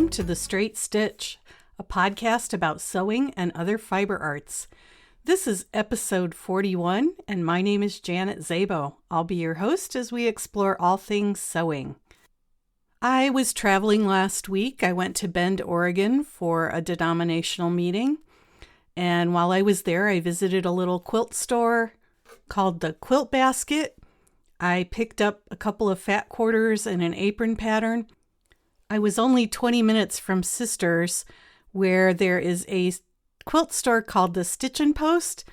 Welcome to The Straight Stitch, a podcast about sewing and other fiber arts. This is episode 41, and my name is Janet Szabo. I'll be your host as we explore all things sewing. I was traveling last week. I went to Bend, Oregon for a denominational meeting, and while I was there, I visited a little quilt store called the Quilt Basket. I picked up a couple of fat quarters and an apron pattern. I was only 20 minutes from Sisters, where there is a quilt store called the Stitch and Post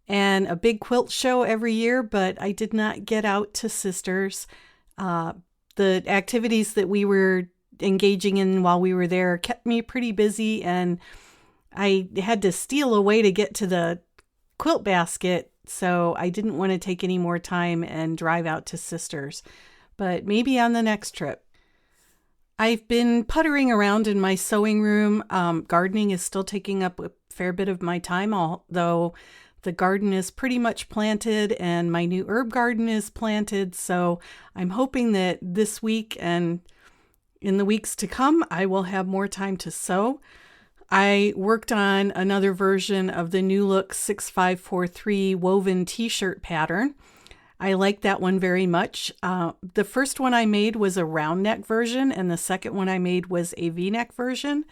and a big quilt show every year, but I did not get out to Sisters. The activities that we were engaging in while we were there kept me pretty busy, and I had to steal away to get to the Quilt Basket, so I didn't want to take any more time and drive out to Sisters, but maybe on the next trip. I've been puttering around in my sewing room. Gardening is still taking up a fair bit of my time, although the garden is pretty much planted and my new herb garden is planted. So I'm hoping that this week and in the weeks to come, I will have more time to sew. I worked on another version of the New Look 6543 woven t-shirt pattern. I like that one very much. The first one I made was a round neck version, and the second one I made was a V-neck version.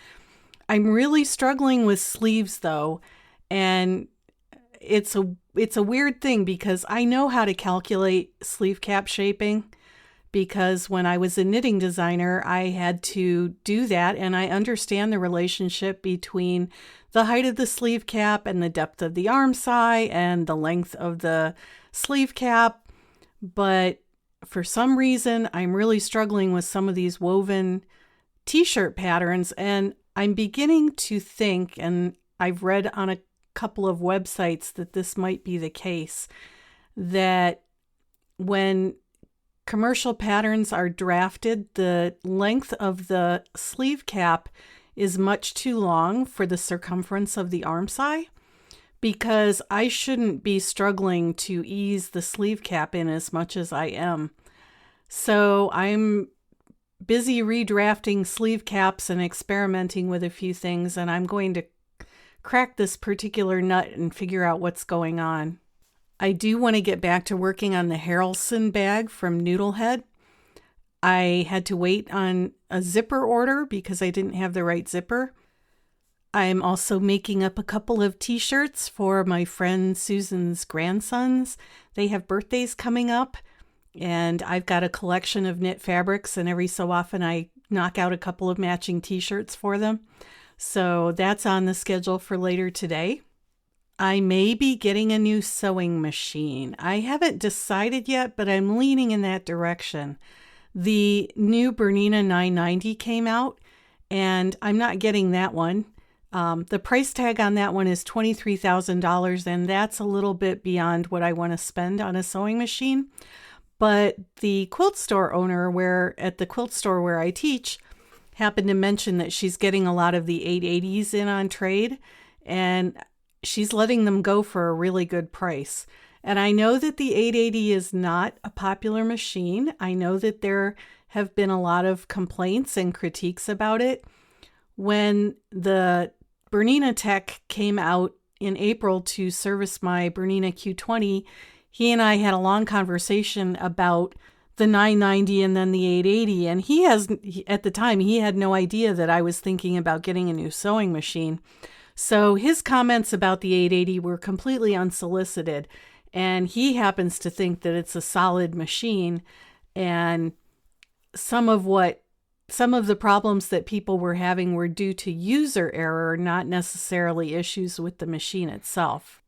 I'm really struggling with sleeves though, and it's a weird thing because I know how to calculate sleeve cap shaping, because when I was a knitting designer, I had to do that, and I understand the relationship between the height of the sleeve cap and the depth of the arm side and the length of the sleeve cap. But for some reason, I'm really struggling with some of these woven t-shirt patterns, and I'm beginning to think, and I've read on a couple of websites that this might be the case, that when commercial patterns are drafted, the length of the sleeve cap is much too long for the circumference of the arm side, because I shouldn't be struggling to ease the sleeve cap in as much as I am. So I'm busy redrafting sleeve caps and experimenting with a few things, and I'm going to crack this particular nut and figure out what's going on. I do want to get back to working on the Harrelson bag from Noodlehead. I had to wait on a zipper order because I didn't have the right zipper. I'm also making up a couple of t-shirts for my friend Susan's grandsons. They have birthdays coming up, and I've got a collection of knit fabrics, and every so often I knock out a couple of matching t-shirts for them. So that's on the schedule for later today. I may be getting a new sewing machine. I haven't decided yet, but I'm leaning in that direction. The new Bernina 990 came out, and I'm not getting that one. The price tag on that one is $23,000, and that's a little bit beyond what I want to spend on a sewing machine. But the quilt store owner at the quilt store where I teach happened to mention that she's getting a lot of the 880s in on trade, and she's letting them go for a really good price. And I know that the 880 is not a popular machine. I know that there have been a lot of complaints and critiques about it. When the Bernina Tech came out in April to service my Bernina Q20, he and I had a long conversation about the 990 and then the 880. And at the time, he had no idea that I was thinking about getting a new sewing machine. So his comments about the 880 were completely unsolicited. And he happens to think that it's a solid machine. And some of the problems that people were having were due to user error, not necessarily issues with the machine itself.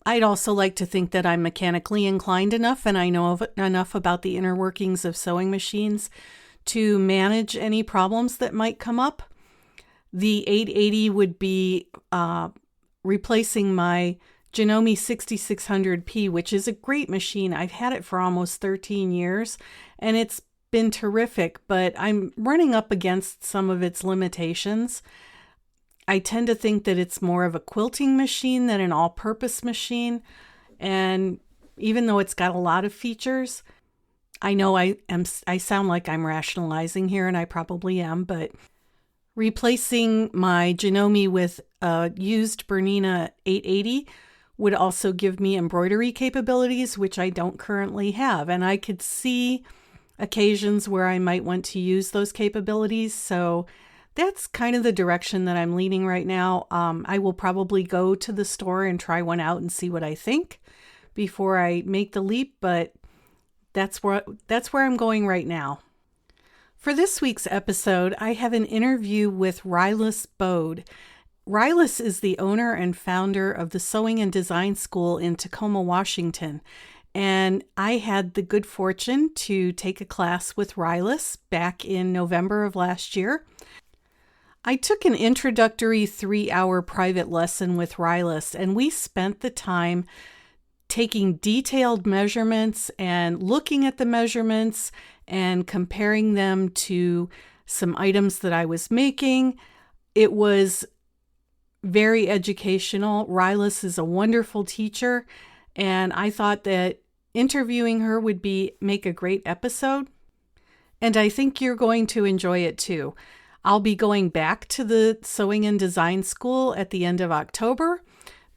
I'd also like to think that I'm mechanically inclined enough and I know enough about the inner workings of sewing machines to manage any problems that might come up. The 880 would be replacing my Janome 6600P, which is a great machine. I've had it for almost 13 years, and it's been terrific, but I'm running up against some of its limitations. I tend to think that it's more of a quilting machine than an all-purpose machine, and even though it's got a lot of features, I know I sound like I'm rationalizing here, and I probably am, but Replacing my Janome with a used Bernina 880 would also give me embroidery capabilities, which I don't currently have. And I could see occasions where I might want to use those capabilities. So that's kind of the direction that I'm leaning right now. I will probably go to the store and try one out and see what I think before I make the leap, but that's where I'm going right now. For this week's episode, I have an interview with Ryliss Bod. Ryliss is the owner and founder of the Sewing and Design School in Tacoma, Washington. And I had the good fortune to take a class with Ryliss back in November of last year. I took an introductory 3-hour private lesson with Ryliss, and we spent the time taking detailed measurements and looking at the measurements and comparing them to some items that I was making. It was very educational. Ryliss is a wonderful teacher, and I thought that interviewing her would make a great episode. And I think you're going to enjoy it too. I'll be going back to the Sewing and Design School at the end of October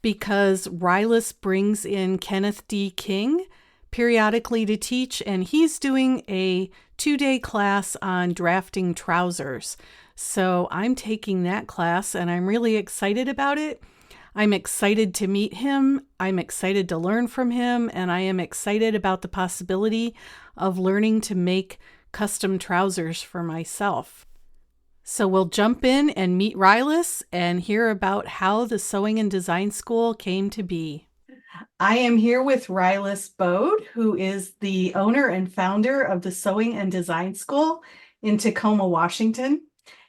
because Ryliss brings in Kenneth D periodically to teach, and he's doing a 2-day class on drafting trousers. So I'm taking that class and I'm really excited about it. I'm excited to meet him. I'm excited to learn from him, and I am excited about the possibility of learning to make custom trousers for myself. So we'll jump in and meet Ryliss and hear about how the Sewing and Design School came to be. I am here with Ryliss Bod, who is the owner and founder of the Sewing and Design School in Tacoma, Washington.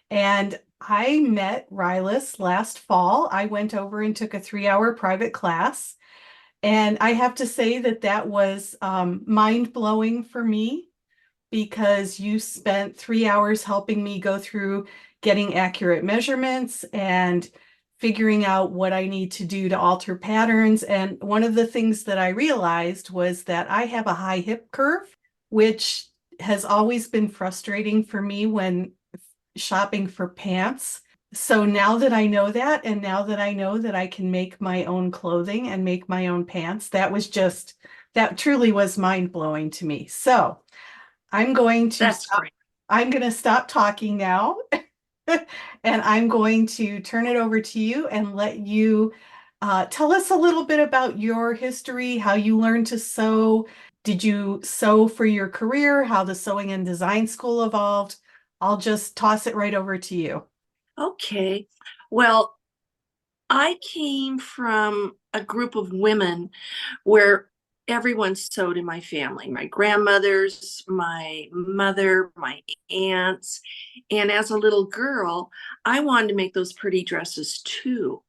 And I met Ryliss last fall. I went over and took a 3-hour private class. And I have to say that was mind-blowing for me, because you spent 3 hours helping me go through getting accurate measurements and figuring out what I need to do to alter patterns. And one of the things that I realized was that I have a high hip curve, which has always been frustrating for me when shopping for pants. So now that I know that, and now that I know that I can make my own clothing and make my own pants, that truly was mind-blowing to me. So I'm going to stop talking now and I'm going to turn it over to you and let you tell us a little bit about your history, how you learned to sew. Did you sew for your career? How the Sewing and Design School evolved? I'll just toss it right over to you. Okay. Well, I came from a group of women where everyone sewed in my family, my grandmothers, my mother, my aunts. And as a little girl, I wanted to make those pretty dresses too.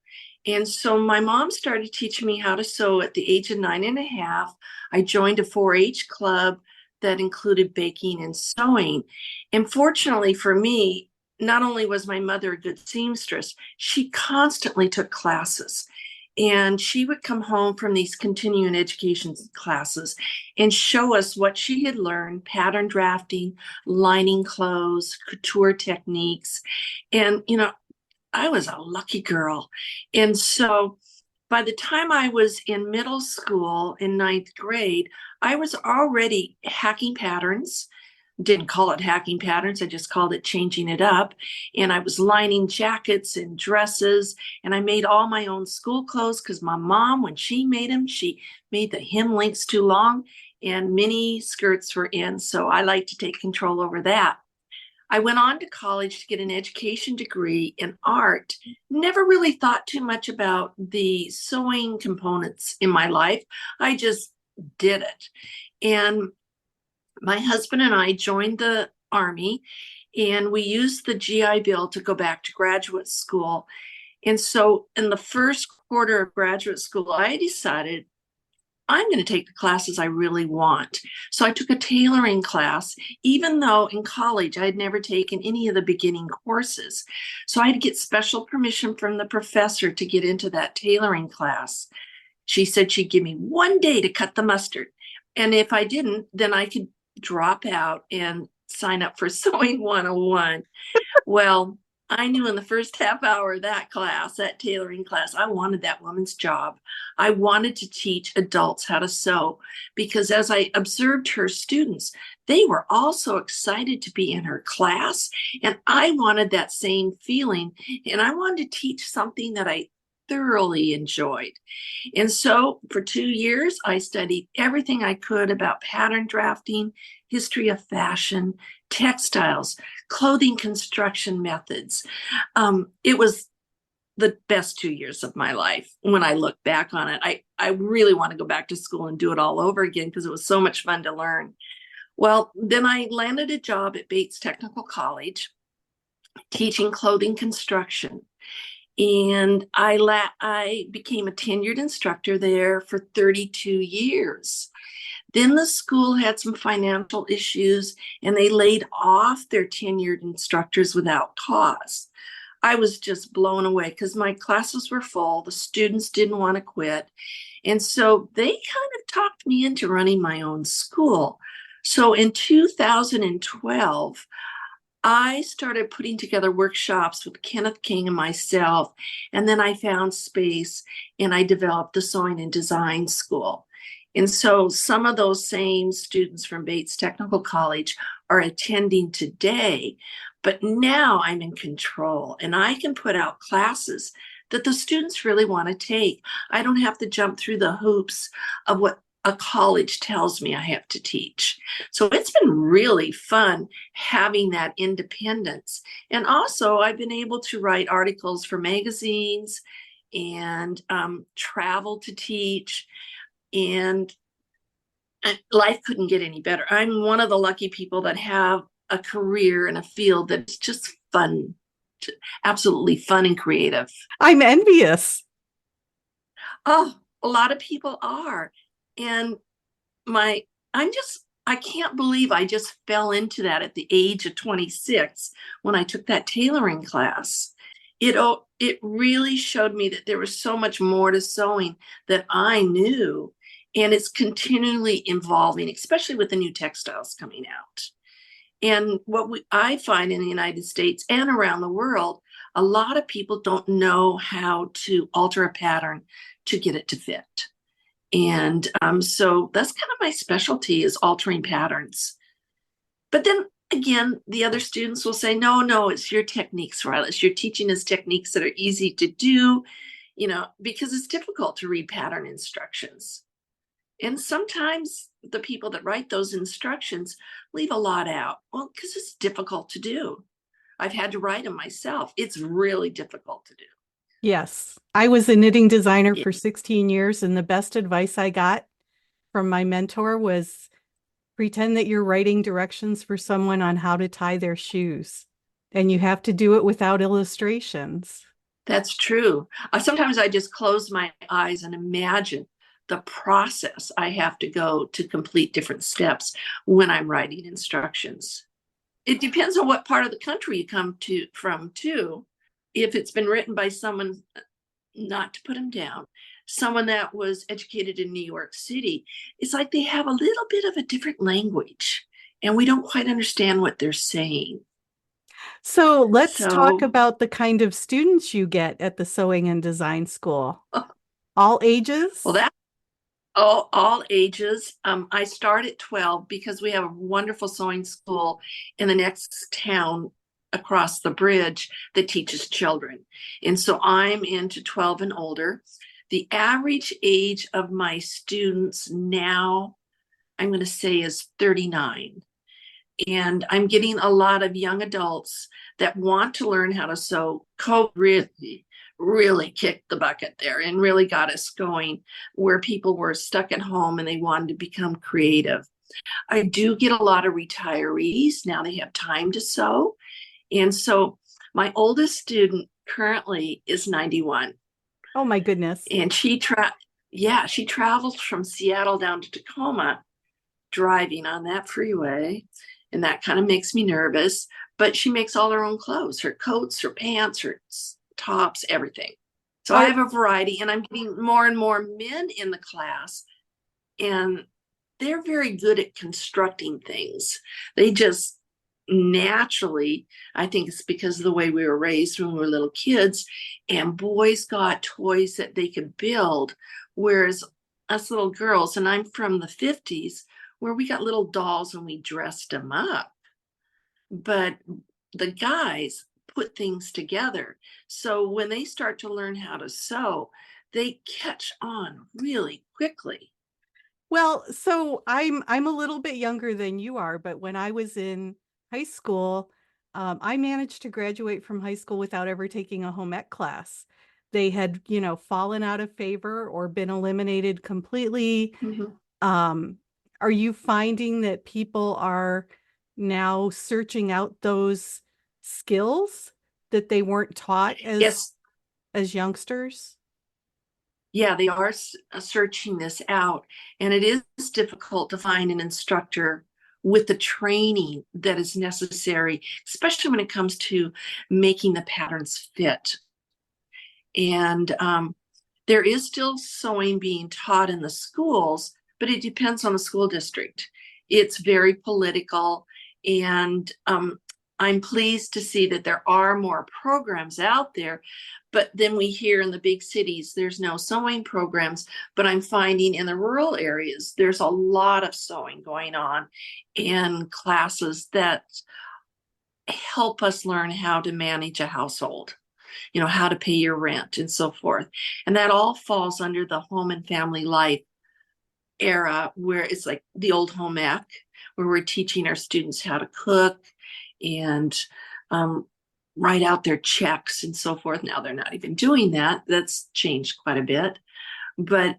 And so my mom started teaching me how to sew at the age of 9.5. I joined a 4-H club that included baking and sewing. And fortunately for me, not only was my mother a good seamstress, she constantly took classes. And she would come home from these continuing education classes and show us what she had learned: pattern drafting, lining clothes, couture techniques. And, I was a lucky girl. And so by the time I was in middle school in 9th grade, I was already hacking patterns. Didn't call it hacking patterns, I just called it changing it up. And I was lining jackets and dresses, and I made all my own school clothes because my mom, when she made them, she made the hem lengths too long and mini skirts were in. So I like to take control over that. I went on to college to get an education degree in art. Never really thought too much about the sewing components in my life. I just did it. And my husband and I joined the Army, and we used the GI Bill to go back to graduate school. And so in the first quarter of graduate school, I decided I'm going to take the classes I really want. So I took a tailoring class, even though in college I had never taken any of the beginning courses. So I had to get special permission from the professor to get into that tailoring class. She said she'd give me 1 day to cut the mustard. And if I didn't, then I could drop out and sign up for Sewing 101. Well, I knew in the first half hour of that class, that tailoring class, I wanted that woman's job. I wanted to teach adults how to sew because as I observed her students, they were all so excited to be in her class. And I wanted that same feeling. And I wanted to teach something that I thoroughly enjoyed. And so for 2 years, I studied everything I could about pattern drafting, history of fashion, textiles, clothing construction methods. It was the best 2 years of my life. When I look back on it, I really want to go back to school and do it all over again because it was so much fun to learn. Well, then I landed a job at Bates Technical College teaching clothing construction. And I became a tenured instructor there for 32 years. Then the school had some financial issues and they laid off their tenured instructors without cause. I was just blown away because my classes were full. The students didn't want to quit. And so they kind of talked me into running my own school. So in 2012, I started putting together workshops with Kenneth King and myself, and then I found space and I developed the Sewing and Design School. And so some of those same students from Bates Technical College are attending today, but now I'm in control and I can put out classes that the students really want to take. I don't have to jump through the hoops of what a college tells me I have to teach. So it's been really fun having that independence. And also I've been able to write articles for magazines and travel to teach, and life couldn't get any better. I'm one of the lucky people that have a career in a field that's just fun, absolutely fun and creative. I'm envious. Oh, a lot of people are. And I can't believe I just fell into that at the age of 26 when I took that tailoring class. It really showed me that there was so much more to sewing that I knew, and it's continually evolving, especially with the new textiles coming out. And I find in the United States and around the world, a lot of people don't know how to alter a pattern to get it to fit. And so that's kind of my specialty, is altering patterns. But then again, the other students will say, no, it's your techniques, Ryliss. You're teaching us techniques that are easy to do, because it's difficult to read pattern instructions. And sometimes the people that write those instructions leave a lot out. Well, because it's difficult to do. I've had to write them myself. It's really difficult to do. Yes. I was a knitting designer Yeah. for 16 years, and the best advice I got from my mentor was pretend that you're writing directions for someone on how to tie their shoes, and you have to do it without illustrations. That's true. Sometimes I just close my eyes and imagine the process I have to go to complete different steps when I'm writing instructions. It depends on what part of the country you come from too. If it's been written by someone, not to put them down, someone that was educated in New York City, it's like they have a little bit of a different language and we don't quite understand what they're saying. So let's talk So, about the kind of students you get at the Sewing and Design School. All ages? well, that all ages. I start at 12 because we have a wonderful sewing school in the next town across the bridge that teaches children. And so I'm into 12 and older. The average age of my students now, I'm going to say, is 39. And I'm getting a lot of young adults that want to learn how to sew. COVID really kicked the bucket there and really got us going, where people were stuck at home and they wanted to become creative. I do get a lot of retirees. Now they have time to sew. And so my oldest student currently is 91. Oh my goodness. And she travels from Seattle down to Tacoma, driving on that freeway. And that kind of makes me nervous. But she makes all her own clothes, her coats, her pants, her tops, everything. So I have a variety, and I'm getting more and more men in the class. And they're very good at constructing things. They just naturally, I think it's because of the way we were raised when we were little kids, and boys got toys that they could build, whereas us little girls, and I'm from the 50s, where we got little dolls and we dressed them up. But the guys put things together. So when they start to learn how to sew, they catch on really quickly. Well, so I'm a little bit younger than you are, but when I was in high school, I managed to graduate from high school without ever taking a home ec class. They had, fallen out of favor or been eliminated completely. Mhm. Um, are you finding that people are now searching out those skills that they weren't taught Yes, as youngsters? yeah, they are searching this out, and it is difficult to find an instructor with the training that is necessary, especially when it comes to making the patterns fit. And there is still sewing being taught in the schools, but it depends on the school district. It's very political, and I'm pleased to see that there are more programs out there. But then we hear in the big cities, there's no sewing programs. But I'm finding in the rural areas, there's a lot of sewing going on in classes that help us learn how to manage a household, how to pay your rent and so forth. And that all falls under the home and family life era, where it's like the old home ec, where we're teaching our students how to cook and write out their checks and so forth. Now they're not even doing that. That's changed quite a bit, but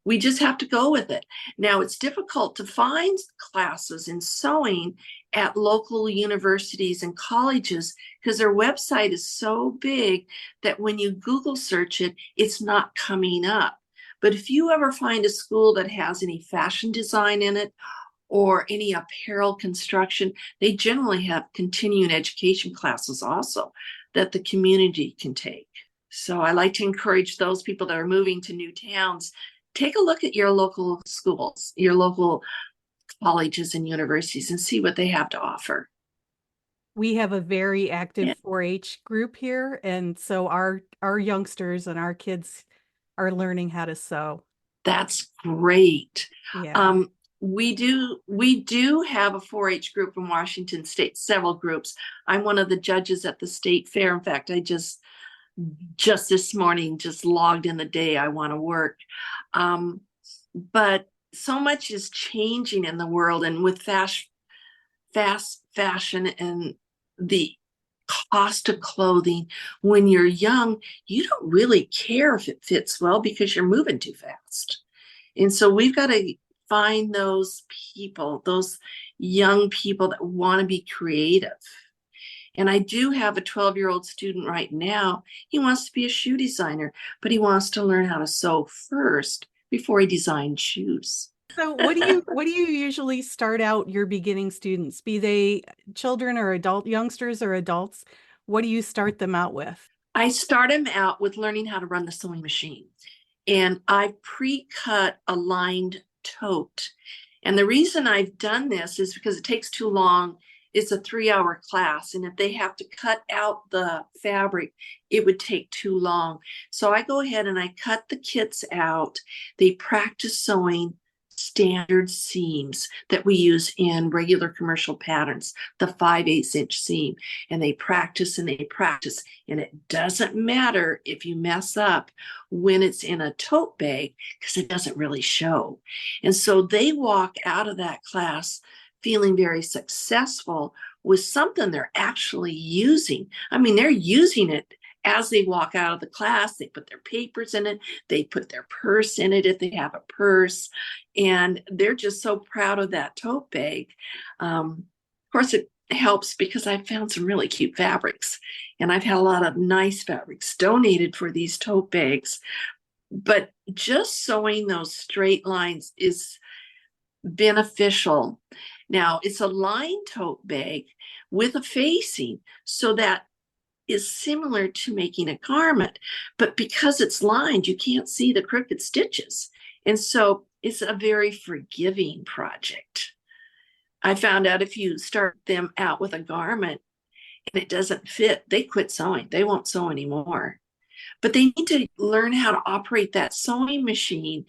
we just have to go with it. Now it's difficult to find classes in sewing at local universities and colleges because their website is so big that when you Google search it, it's not coming up. But if you ever find a school that has any fashion design in it or any apparel construction, they generally have continuing education classes also that the community can take. So I like to encourage those people that are moving to new towns, take a look at your local schools, your local colleges and universities, and see what they have to offer. We have a very active Yeah, 4-H group here, and so our youngsters and our kids are learning how to sew. that's great. Yeah. We do have a 4-H group in Washington State, several groups. I'm one of the judges at the state fair. In fact, I just this morning just logged in the day I want to work. But so much is changing in the world, and with fast fashion and the cost of clothing, when you're young, you don't really care if it fits well because you're moving too fast. And so we've got to find those people, those young people that want to be creative. And I do have a 12-year-old student right now. He wants to be a shoe designer, but he wants to learn how to sew first before he designs shoes. So what do you usually start out your beginning students, be they children or youngsters or adults? What do you start them out with? I start him out with learning how to run the sewing machine. And I pre-cut a lined tote. And the reason I've done this is because it takes too long. It's a 3-hour class. And if they have to cut out the fabric, it would take too long. So I go ahead and I cut the kits out. They practice sewing standard seams that we use in regular commercial patterns, the 5/8 inch seam. And they practice and they practice. And it doesn't matter if you mess up when it's in a tote bag because it doesn't really show. And so they walk out of that class feeling very successful with something they're actually using. I mean, they're using it as they walk out of the class. They put their papers in it, they put their purse in it if they have a purse, and they're just so proud of that tote bag. Of course, it helps because I found some really cute fabrics, and I've had a lot of nice fabrics donated for these tote bags. But just sewing those straight lines is beneficial. Now, it's a lined tote bag with a facing, so that is similar to making a garment, but because it's lined, you can't see the crooked stitches. And so it's a very forgiving project. I found out if you start them out with a garment and it doesn't fit, they quit sewing. They won't sew anymore. But they need to learn how to operate that sewing machine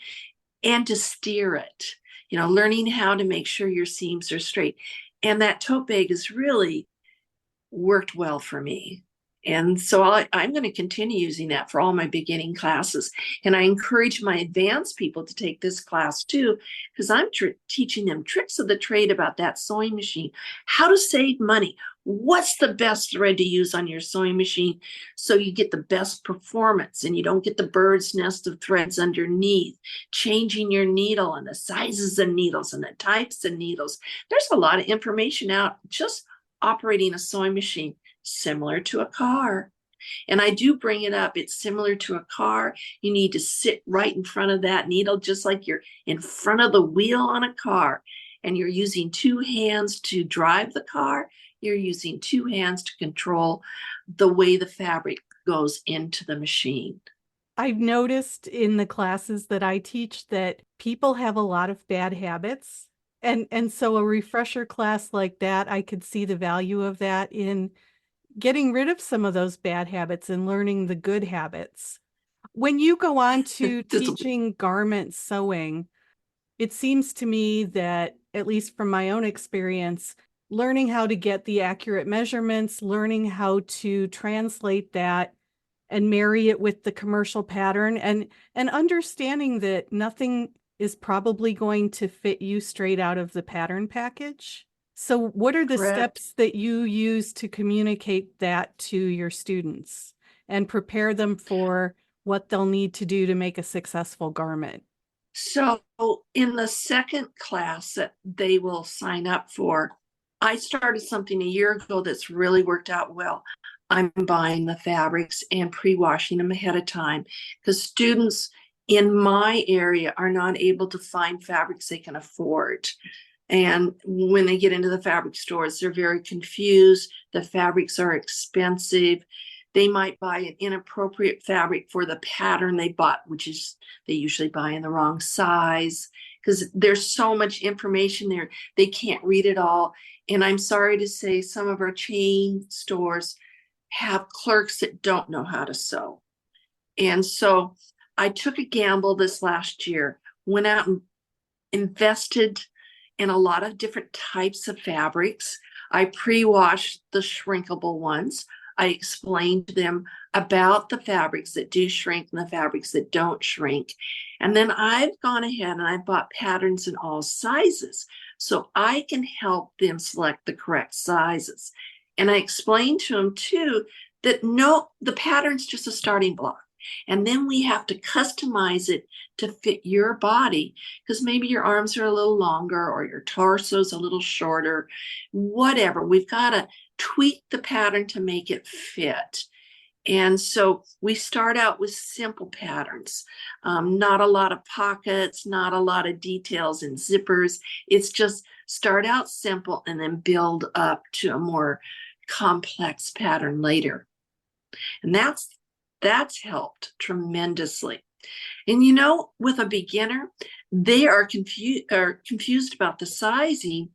and to steer it, learning how to make sure your seams are straight. And that tote bag has really worked well for me. And so I'm going to continue using that for all my beginning classes. And I encourage my advanced people to take this class too, because I'm teaching them tricks of the trade about that sewing machine, how to save money. What's the best thread to use on your sewing machine so you get the best performance and you don't get the bird's nest of threads underneath, changing your needle and the sizes of needles and the types of needles. There's a lot of information out just operating a sewing machine, similar to a car. And I do bring it up. It's similar to a car. You need to sit right in front of that needle, just like you're in front of the wheel on a car. And you're using two hands to drive the car. You're using two hands to control the way the fabric goes into the machine. I've noticed in the classes that I teach that people have a lot of bad habits. And so a refresher class like that, I could see the value of that in getting rid of some of those bad habits and learning the good habits. When you go on to teaching garment sewing, it seems to me that, at least from my own experience, learning how to get the accurate measurements, learning how to translate that and marry it with the commercial pattern, and understanding that nothing is probably going to fit you straight out of the pattern package. So what are the steps that you use to communicate that to your students and prepare them for what they'll need to do to make a successful garment? So in the second class that they will sign up for, I started something a year ago that's really worked out well. I'm buying the fabrics and pre-washing them ahead of time because students in my area are not able to find fabrics they can afford. And when they get into the fabric stores, they're very confused. The fabrics are expensive. They might buy an inappropriate fabric for the pattern they bought, which is they usually buy in the wrong size because there's so much information there. They can't read it all. And I'm sorry to say some of our chain stores have clerks that don't know how to sew. And so I took a gamble this last year, went out and invested in a lot of different types of fabrics. I pre-washed the shrinkable ones. I explained to them about the fabrics that do shrink and the fabrics that don't shrink. And then I've gone ahead and I bought patterns in all sizes so I can help them select the correct sizes. And I explained to them too that the pattern's just a starting block. And then we have to customize it to fit your body because maybe your arms are a little longer or your torso's a little shorter, whatever. We've got to tweak the pattern to make it fit. And so we start out with simple patterns, not a lot of pockets, not a lot of details and zippers. It's just start out simple and then build up to a more complex pattern later. And that's helped tremendously. And with a beginner, they are confused about the sizing.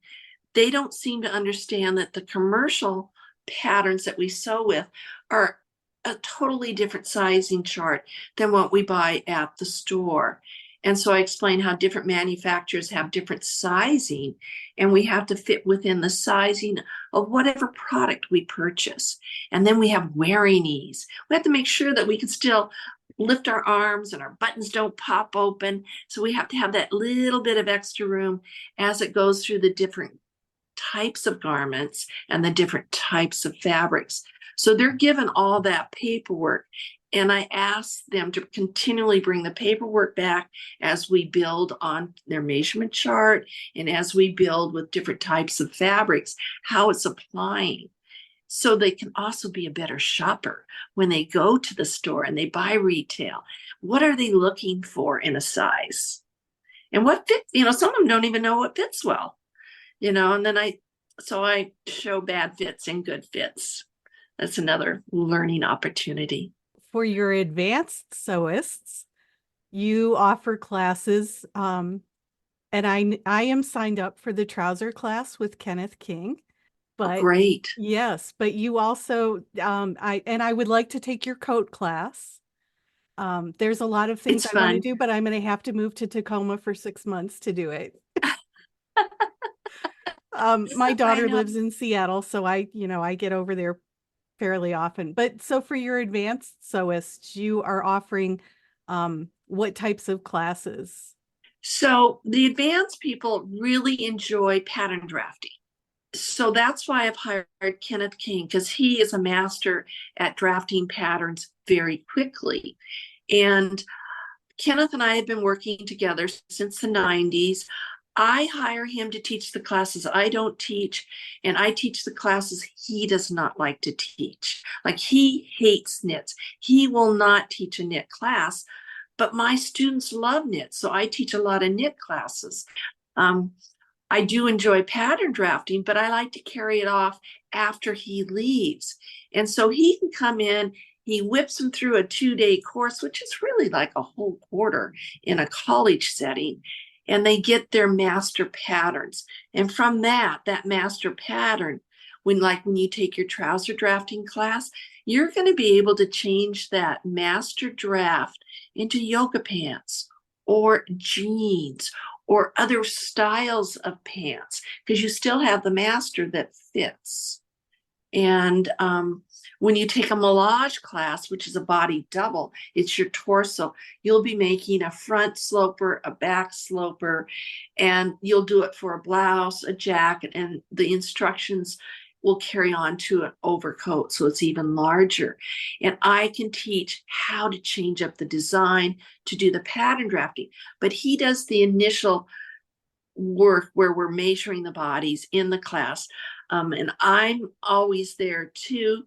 They don't seem to understand that the commercial patterns that we sew with are a totally different sizing chart than what we buy at the store. And so I explain how different manufacturers have different sizing, and we have to fit within the sizing of whatever product we purchase. And then we have wearing ease. We have to make sure that we can still lift our arms and our buttons don't pop open. So we have to have that little bit of extra room as it goes through the different types of garments and the different types of fabrics. So they're given all that paperwork. And I ask them to continually bring the paperwork back as we build on their measurement chart and as we build with different types of fabrics, how it's applying. So they can also be a better shopper when they go to the store and they buy retail. What are they looking for in a size? And what fits, some of them don't even know what fits well, and then I show bad fits and good fits. That's another learning opportunity. For your advanced sewists, you offer classes And I am signed up for the trouser class with Kenneth King. Oh, But great. yes, but you also I would like to take your coat class. There's a lot of things It's I want to fun. do, but I'm going to have to move to Tacoma for 6 months to do it. My I daughter know. lives in Seattle, so I get over there fairly often. But so for your advanced sewists, you are offering what types of classes? So the advanced people really enjoy pattern drafting. So that's why I've hired Kenneth King, because he is a master at drafting patterns very quickly. And Kenneth and I have been working together since the 90s. I hire him to teach the classes I don't teach, and I teach the classes he does not like to teach. Like, he hates knits. He will not teach a knit class, but my students love knit, so I teach a lot of knit classes. Um, I do enjoy pattern drafting, but I like to carry it off after he leaves. And so he can come in, he whips them through a 2-day course, which is really like a whole quarter in a college setting, and they get their master patterns. And from that master pattern, when you take your trouser drafting class, you're going to be able to change that master draft into yoga pants or jeans or other styles of pants, because you still have the master that fits. And when you take a moulage class, which is a body double, it's your torso. You'll be making a front sloper, a back sloper, and you'll do it for a blouse, a jacket, and the instructions will carry on to an overcoat, so it's even larger. And I can teach how to change up the design to do the pattern drafting. But he does the initial work where we're measuring the bodies in the class. And I'm always there too.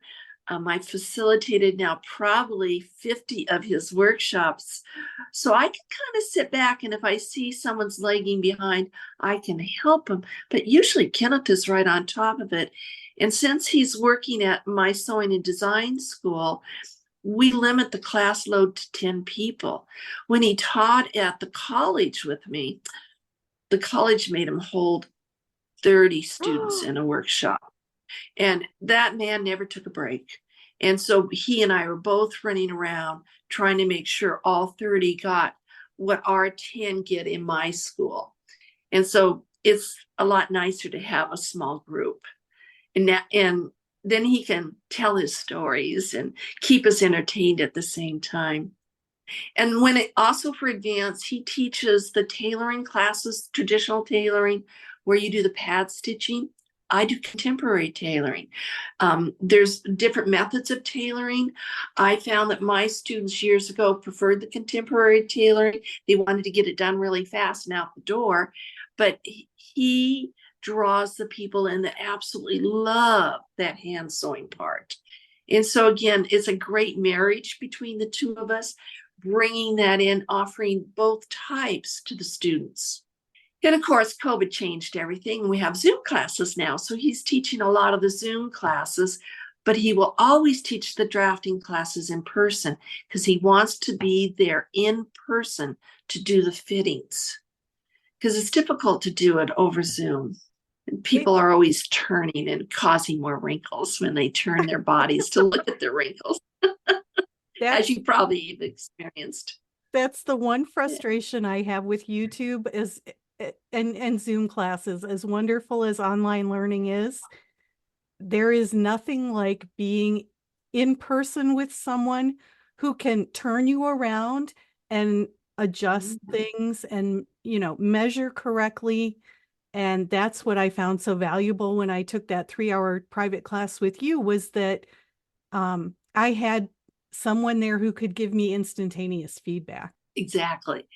I've facilitated now probably 50 of his workshops. So I can kind of sit back, and if I see someone's lagging behind, I can help them. But usually Kenneth is right on top of it. And since he's working at my sewing and design school, we limit the class load to 10 people. When he taught at the college with me, the college made him hold 30 students in a workshop. And that man never took a break. And so he and I were both running around trying to make sure all 30 got what our 10 get in my school. And so it's a lot nicer to have a small group. And then he can tell his stories and keep us entertained at the same time. And when it also for advanced, he teaches the tailoring classes, traditional tailoring, where you do the pad stitching. I do contemporary tailoring. There's different methods of tailoring. I found that my students years ago preferred the contemporary tailoring. They wanted to get it done really fast and out the door. But he draws the people in that absolutely love that hand sewing part. And so again, it's a great marriage between the two of us, bringing that in, offering both types to the students. And of course, COVID changed everything. We have Zoom classes now. So he's teaching a lot of the Zoom classes, but he will always teach the drafting classes in person because he wants to be there in person to do the fittings, because it's difficult to do it over Zoom. And people are always turning and causing more wrinkles when they turn their bodies to look at their wrinkles, as you probably have experienced. That's the one frustration I have with YouTube is and Zoom classes. As wonderful as online learning is, there is nothing like being in person with someone who can turn you around and adjust things and, measure correctly. And that's what I found so valuable when I took that 3-hour private class with you, was that I had someone there who could give me instantaneous feedback. Exactly.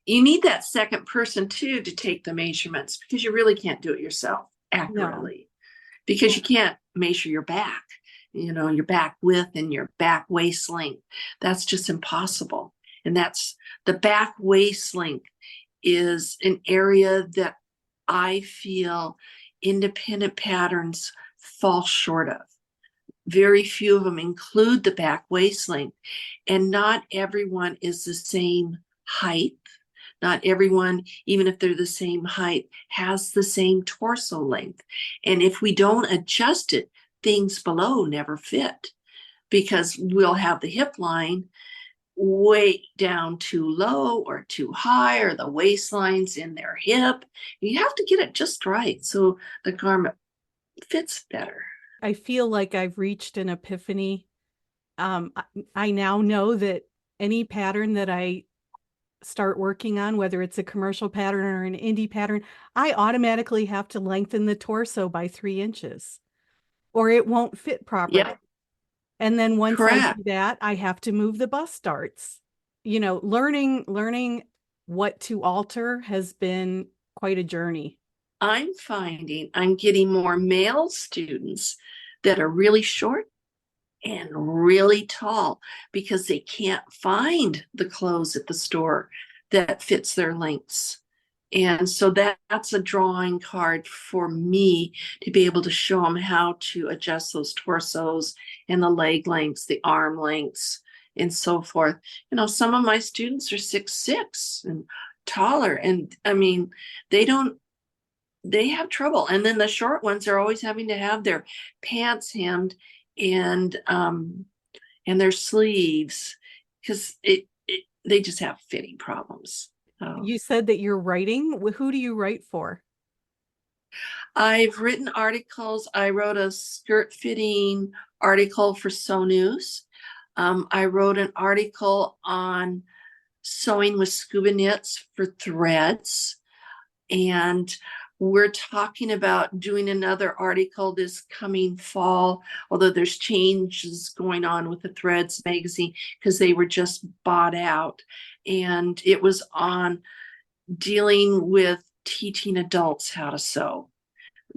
You need that second person too to take the measurements, because you really can't do it yourself accurately. Because you can't measure your back, your back width and your back waist length. That's just impossible. And that's the back waist length is an area that I feel independent patterns fall short of. Very few of them include the back waist length, and not everyone is the same height. Not everyone, even if they're the same height, has the same torso length. And if we don't adjust it, things below never fit because we'll have the hip line way down too low or too high, or the waistline's in their hip. You have to get it just right so the garment fits better. I feel like I've reached an epiphany. I now know that any pattern that I start working on, whether it's a commercial pattern or an indie pattern, I automatically have to lengthen the torso by 3 inches or it won't fit properly. Yep. And then once I Correct. do that, I have to move the bust darts. Learning what to alter has been quite a journey. I'm finding I'm getting more male students that are really short and really tall because they can't find the clothes at the store that fits their lengths. And so that's a drawing card for me to be able to show them how to adjust those torsos and the leg lengths, the arm lengths, and so forth. Some of my students are 6'6" and taller. And I mean, they have trouble. And then the short ones are always having to have their pants hemmed and their sleeves because they just have fitting problems. You said that you're writing. Who do you write for? I've written articles. I wrote a skirt fitting article for Sew News. I wrote an article on sewing with scuba knits for Threads. And we're talking about doing another article this coming fall, although there's changes going on with the Threads magazine because they were just bought out. And it was on dealing with teaching adults how to sew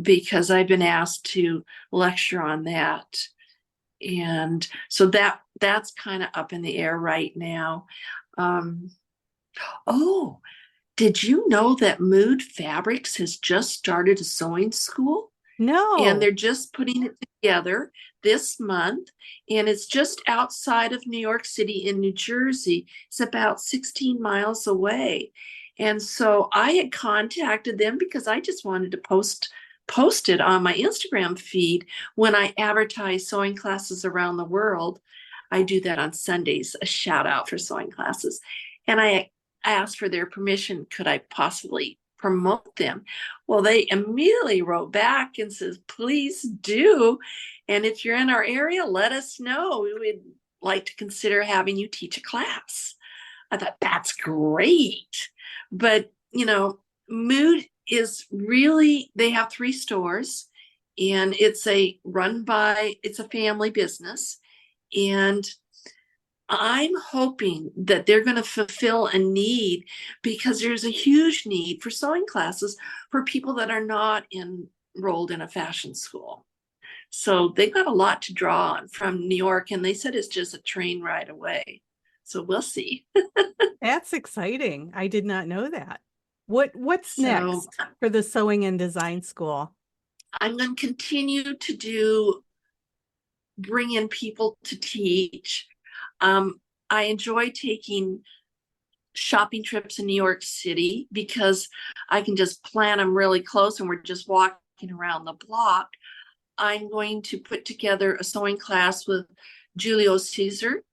because I've been asked to lecture on that. And so that's kind of up in the air right now. Oh, did you know that Mood Fabrics has just started a sewing school? No. And they're just putting it together this month. And it's just outside of New York City in New Jersey. It's about 16 miles away. And so I had contacted them because I just wanted to post it on my Instagram feed when I advertise sewing classes around the world. I do that on Sundays, a shout out for sewing classes. And I asked for their permission. Could I possibly promote them? Well, they immediately wrote back and says, please do. And if you're in our area, let us know. We would like to consider having you teach a class. I thought, that's great. But, Mood is really, they have 3 stores and it's a family business. And I'm hoping that they're going to fulfill a need because there's a huge need for sewing classes for people that are not enrolled in a fashion school. So they've got a lot to draw on from New York, and they said it's just a train ride away. So we'll see. That's exciting. I did not know that. What's So next for the Sewing and Design School? I'm going to continue to bring in people to teach. I enjoy taking shopping trips in New York City because I can just plan them really close and we're just walking around the block. I'm going to put together a sewing class with Julio Cesar.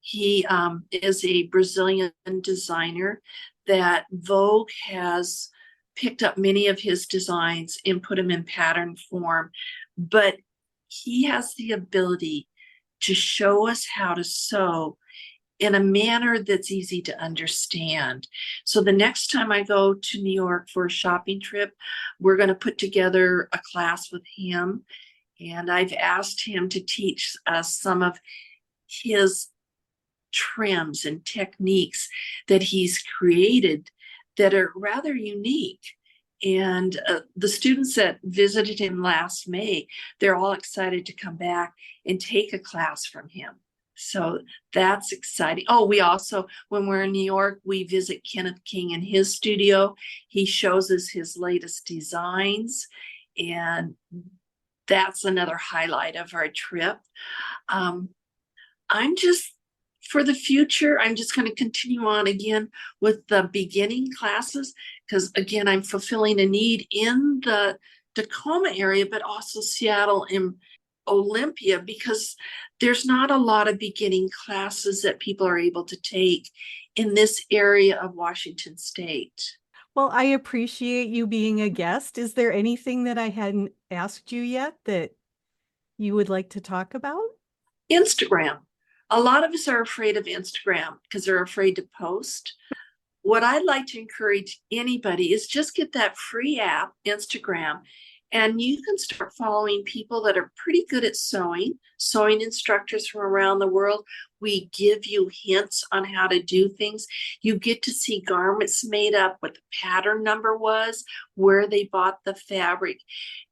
He is a Brazilian designer that Vogue has picked up many of his designs and put them in pattern form. But he has the ability to show us how to sew in a manner that's easy to understand. So the next time I go to New York for a shopping trip, we're going to put together a class with him. And I've asked him to teach us some of his trims and techniques that he's created that are rather unique. And the students that visited him last May, they're all excited to come back and take a class from him. So that's exciting. Oh, we also, when we're in New York, we visit Kenneth King in his studio. He shows us his latest designs, and that's another highlight of our trip. I'm just For the future, I'm just going to continue on again with the beginning classes because, again, I'm fulfilling a need in the Tacoma area, but also Seattle and Olympia, because there's not a lot of beginning classes that people are able to take in this area of Washington State. Well, I appreciate you being a guest. Is there anything that I hadn't asked you yet that you would like to talk about? Instagram. A lot of us are afraid of Instagram because they're afraid to post. What I'd like to encourage anybody is just get that free app, Instagram, and you can start following people that are pretty good at sewing instructors from around the world. We give you hints on how to do things. You get to see garments made up, what the pattern number was, where they bought the fabric.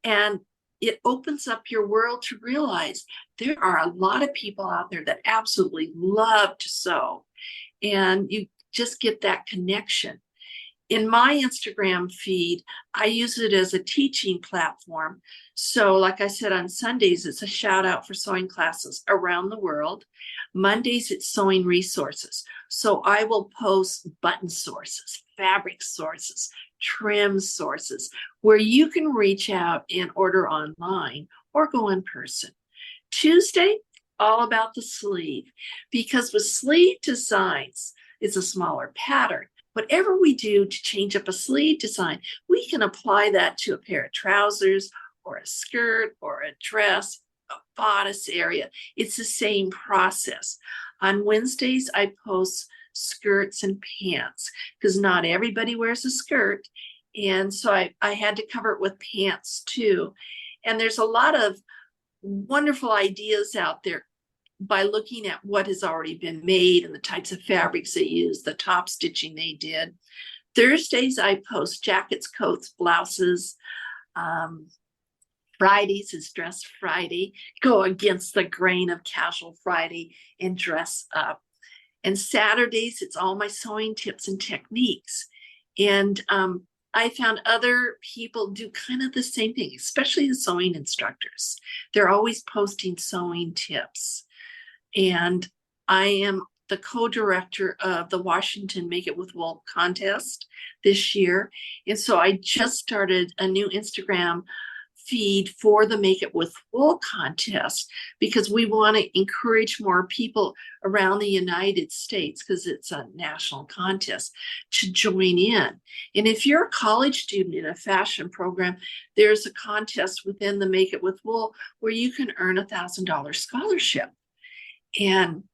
And it opens up your world to realize there are a lot of people out there that absolutely love to sew. And you just get that connection. In my Instagram feed, I use it as a teaching platform. So, like I said, on Sundays, it's a shout out for sewing classes around the world. Mondays, it's sewing resources. So I will post button sources, fabric sources, trim sources, where you can reach out and order online or go in person. Tuesday, all about the sleeve, because with sleeve designs, it's a smaller pattern. Whatever we do to change up a sleeve design, we can apply that to a pair of trousers or a skirt or a dress, a bodice area. It's the same process. On Wednesdays, I post skirts and pants because not everybody wears a skirt. And so I had to cover it with pants too. And there's a lot of wonderful ideas out there by looking at what has already been made and the types of fabrics they use, the top stitching they did. Thursdays, I post jackets, coats, blouses. Fridays is Dress Friday. Go against the grain of Casual Friday and dress up. And Saturdays, it's all my sewing tips and techniques. And I found other people do kind of the same thing, especially the sewing instructors. They're always posting sewing tips. And I am the co-director of the Washington Make It With Wool contest this year. And so I just started a new Instagram feed for the Make It With Wool contest because we want to encourage more people around the United States, because it's a national contest, to join in. And if you're a college student in a fashion program, there's a contest within the Make It With Wool where you can earn $1,000 scholarship. And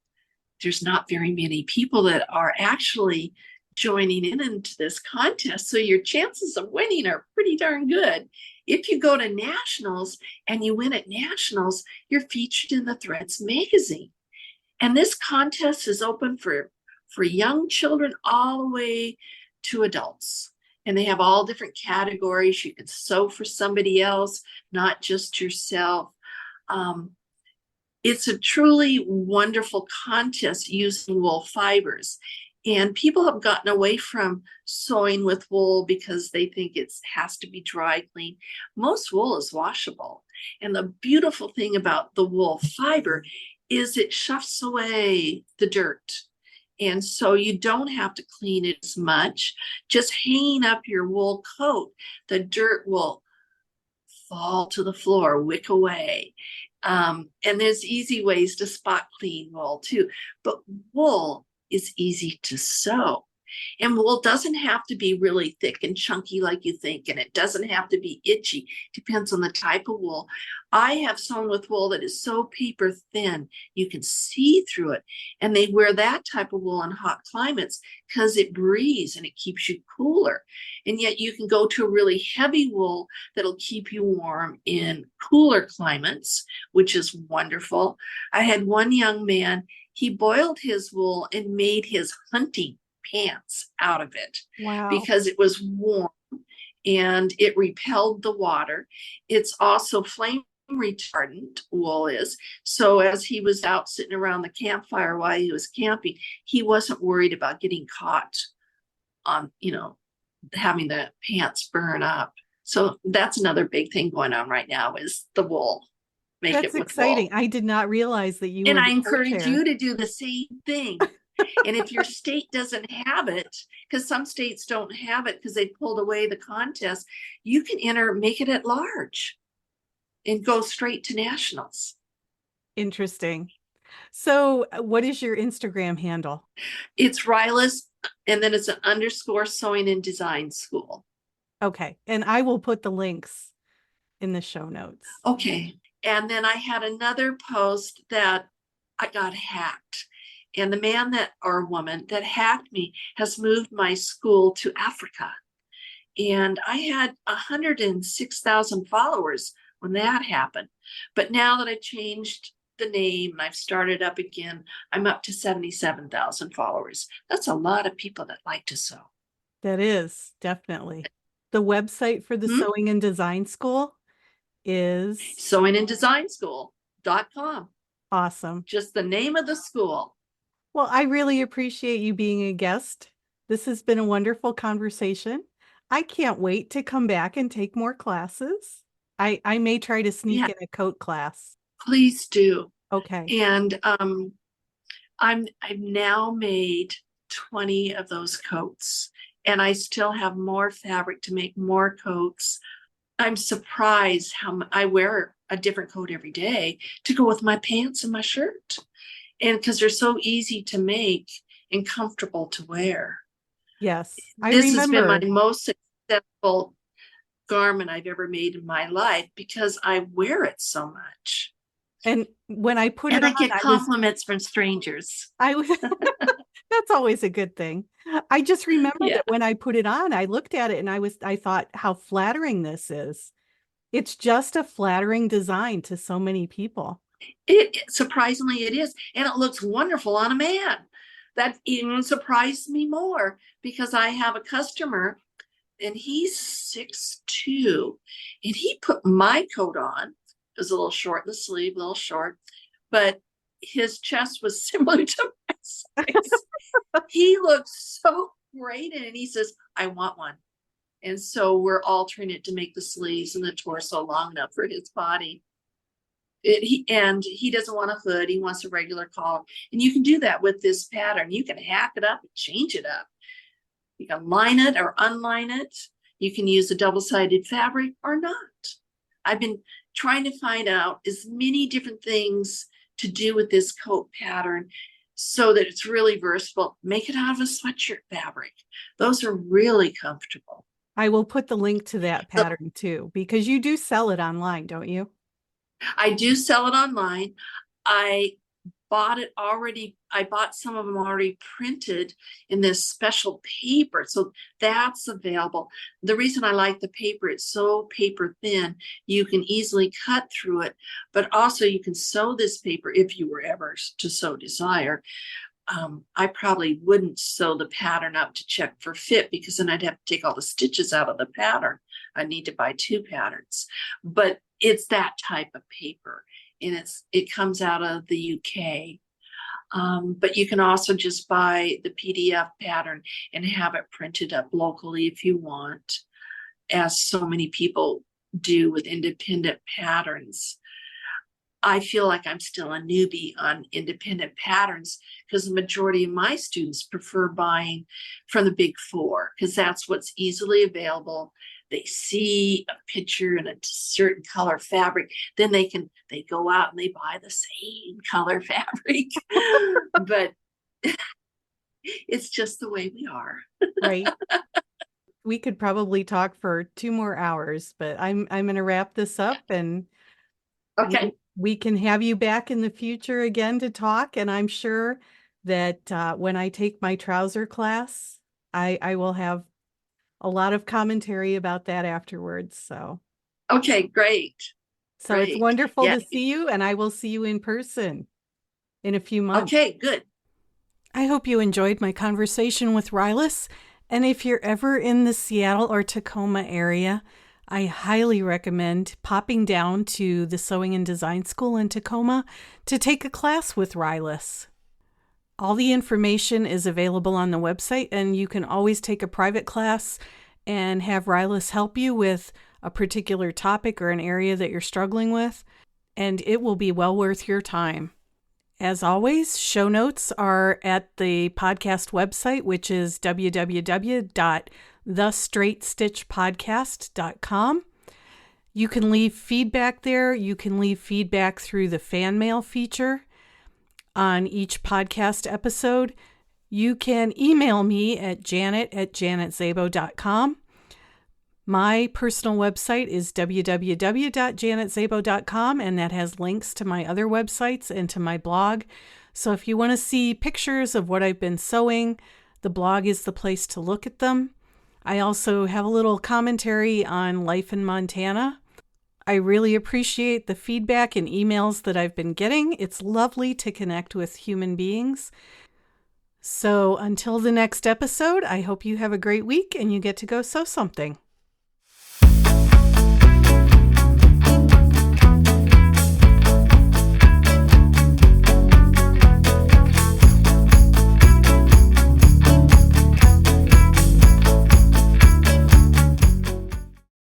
there's not very many people that are actually joining in into this contest. So your chances of winning are pretty darn good. If you go to nationals and you win at nationals, you're featured in the Threads magazine. And this contest is open for young children all the way to adults. And they have all different categories. You can sew for somebody else, not just yourself. It's a truly wonderful contest using wool fibers. And people have gotten away from sewing with wool because they think it has to be dry clean. Most wool is washable. And the beautiful thing about the wool fiber is it shuffles away the dirt. And so you don't have to clean it as much. Just hanging up your wool coat, the dirt will fall to the floor, wick away. And there's easy ways to spot clean wool too. But wool is easy to sew. And wool doesn't have to be really thick and chunky like you think, and it doesn't have to be itchy. Depends on the type of wool. I have sewn with wool that is so paper thin, you can see through it. And they wear that type of wool in hot climates because it breathes and it keeps you cooler. And yet you can go to a really heavy wool that'll keep you warm in cooler climates, which is wonderful. I had one young man, he boiled his wool and made his hunting pants out of it. Wow. Because it was warm and it repelled the water. It's also flame retardant, wool is. So as he was out sitting around the campfire while he was camping, he wasn't worried about getting caught on, having the pants burn up. So that's another big thing going on right now is the wool. make That's it with exciting. wool. I did not realize that you And were I the encourage co-chair. you to do the same thing. And if your state doesn't have it, because some states don't have it because they pulled away the contest, you can enter, make it at large and go straight to nationals. Interesting. So, what is your Instagram handle? It's Ryliss, and then it's an _ sewing and design school. Okay. And I will put the links in the show notes. Okay. And then I had another post that I got hacked. And the man that, or woman that hacked me has moved my school to Africa. And I had 106,000 followers when that happened. But now that I changed the name and I've started up again, I'm up to 77,000 followers. That's a lot of people that like to sew. That is definitely. The website for the Sewing and Design School is sewinganddesignschool.com. awesome. Just the name of the school. Well, I really appreciate you being a guest. This has been a wonderful conversation. I can't wait to come back and take more classes. I may try to sneak in a coat class. Please do. Okay. And I've now made 20 of those coats, and I still have more fabric to make more coats. I'm surprised how I wear a different coat every day to go with my pants and my shirt. And because they're so easy to make and comfortable to wear. Yes, This has been my most successful garment I've ever made in my life because I wear it so much. And when I put and it I on, get compliments from strangers. I was that's always a good thing. I just remember that when I put it on, I looked at it and I thought how flattering this is. It's just a flattering design to so many people. Surprisingly, it is. And it looks wonderful on a man. That even surprised me more because I have a customer and he's 6'2", and he put my coat on. It was a little short in the sleeve, a little short, but his chest was similar to my size. He looks so great in it. And he says, I want one. And so we're altering it to make the sleeves and the torso long enough for his body. He doesn't want a hood. He wants a regular collar. And you can do that with this pattern. You can hack it up and change it up. You can line it or unline it. You can use a double-sided fabric or not. I've been trying to find out as many different things to do with this coat pattern so that it's really versatile. Make it out of a sweatshirt fabric. Those are really comfortable. I will put the link to that pattern too, because you do sell it online, don't you? I do sell it online. I bought it already. I bought some of them already printed in this special paper. So that's available. The reason I like the paper, it's so paper thin, you can easily cut through it, but also you can sew this paper if you were ever to so desire. I probably wouldn't sew the pattern up to check for fit because then I'd have to take all the stitches out of the pattern. I need to buy 2 patterns, but it's that type of paper, and it comes out of the UK. But you can also just buy the PDF pattern and have it printed up locally if you want, as so many people do with independent patterns. I feel like I'm still a newbie on independent patterns because the majority of my students prefer buying from the big 4 because that's what's easily available. They see a picture in a certain color fabric, then they go out and they buy the same color fabric. But it's just the way we are. Right. We could probably talk for 2 more hours, but I'm going to wrap this up, and okay. We can have you back in the future again to talk. And I'm sure that when I take my trouser class, I will have a lot of commentary about that afterwards. So, okay, great. It's wonderful to see you, and I will see you in person in a few months. Okay, good. I hope you enjoyed my conversation with Ryliss. And if you're ever in the Seattle or Tacoma area, I highly recommend popping down to the Sewing and Design School in Tacoma to take a class with Ryliss. All the information is available on the website, and you can always take a private class and have Ryliss help you with a particular topic or an area that you're struggling with. and it will be well worth your time. As always, show notes are at the podcast website, which is www.thestraightstitchpodcast.com. You can leave feedback there. You can leave feedback through the fan mail feature on each podcast episode. You can email me at janet@janetzabo.com. My personal website is www.janetzabo.com, and that has links to my other websites and to my blog. So if you want to see pictures of what I've been sewing, the blog is the place to look at them. I also have a little commentary on life in Montana. I really appreciate the feedback and emails that I've been getting. It's lovely to connect with human beings. So until the next episode, I hope you have a great week and you get to go sew something.